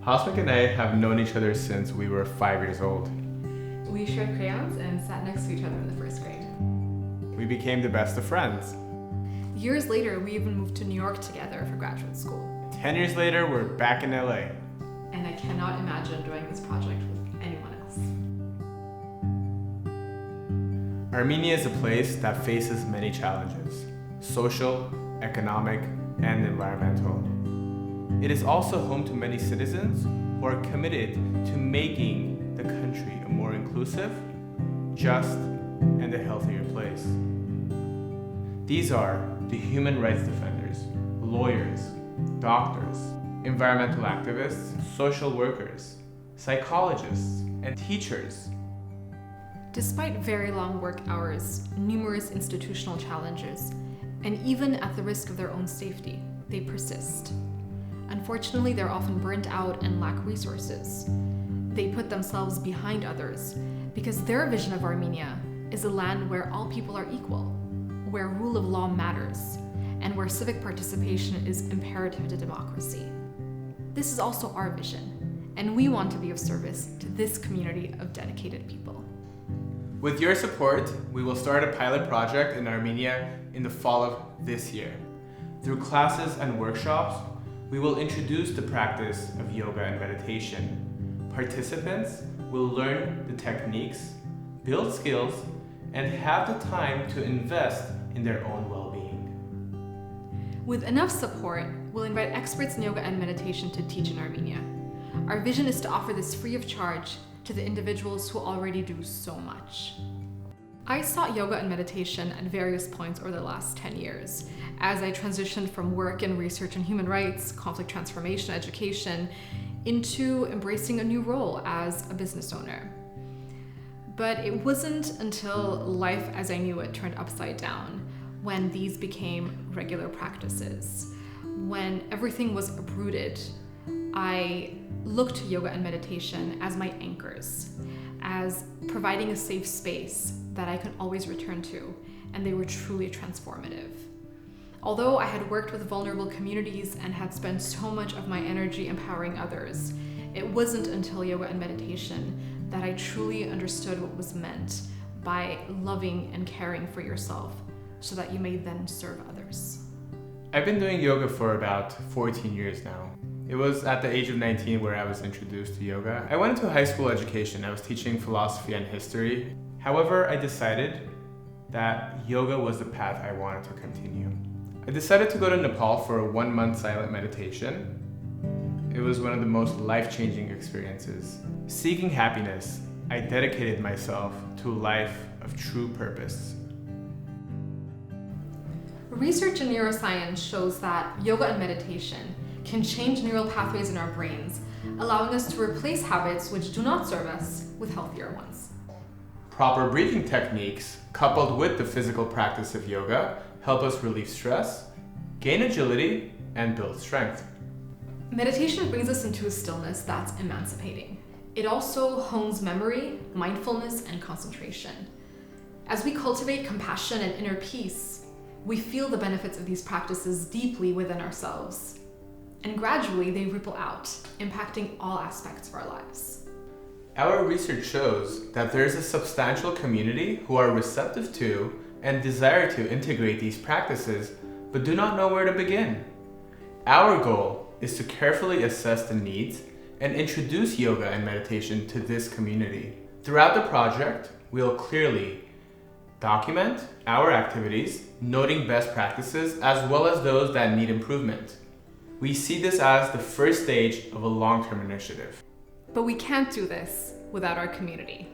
Housemate and I have known each other since we were 5 years old. We shared crayons and sat next to each other in the first grade. We became the best of friends. Years later, we even moved to New York together for graduate school. 10 years later, we're back in LA. And I cannot imagine doing this project with anyone else. Armenia is a place that faces many challenges: social, economic, and environmental. It is also home to many citizens who are committed to making the country a more inclusive, just, and a healthier place. These are the human rights defenders, lawyers, doctors, environmental activists, social workers, psychologists, and teachers. Despite very long work hours, numerous institutional challenges, and even at the risk of their own safety, they persist. Unfortunately, they're often burnt out and lack resources. They put themselves behind others because their vision of Armenia is a land where all people are equal, where rule of law matters, and where civic participation is imperative to democracy. This is also our vision, and we want to be of service to this community of dedicated people. With your support, we will start a pilot project in Armenia in the fall of this year. Through classes and workshops, we will introduce the practice of yoga and meditation. Participants will learn the techniques, build skills, and have the time to invest in their own well-being. With enough support, we'll invite experts in yoga and meditation to teach in Armenia. Our vision is to offer this free of charge to the individuals who already do so much. I sought yoga and meditation at various points over the last 10 years, as I transitioned from work in research in human rights, conflict transformation, education, into embracing a new role as a business owner. But it wasn't until life as I knew it turned upside down when these became regular practices. When everything was uprooted, I looked to yoga and meditation as my anchors, as providing a safe space that I could always return to, and they were truly transformative. Although I had worked with vulnerable communities and had spent so much of my energy empowering others, it wasn't until yoga and meditation that I truly understood what was meant by loving and caring for yourself so that you may then serve others. I've been doing yoga for about 14 years now. It was at the age of 19 where I was introduced to yoga. I went into high school education. I was teaching philosophy and history. However, I decided that yoga was the path I wanted to continue. I decided to go to Nepal for a 1-month silent meditation. It was one of the most life-changing experiences. Seeking happiness, I dedicated myself to a life of true purpose. Research in neuroscience shows that yoga and meditation can change neural pathways in our brains, allowing us to replace habits which do not serve us with healthier ones. Proper breathing techniques, coupled with the physical practice of yoga, help us relieve stress, gain agility, and build strength. Meditation brings us into a stillness that's emancipating. It also hones memory, mindfulness, and concentration. As we cultivate compassion and inner peace, we feel the benefits of these practices deeply within ourselves. And gradually they ripple out, impacting all aspects of our lives. Our research shows that there is a substantial community who are receptive to and desire to integrate these practices, but do not know where to begin. Our goal is to carefully assess the needs and introduce yoga and meditation to this community. Throughout the project, we'll clearly document our activities, noting best practices as well as those that need improvement. We see this as the first stage of a long-term initiative. But we can't do this without our community.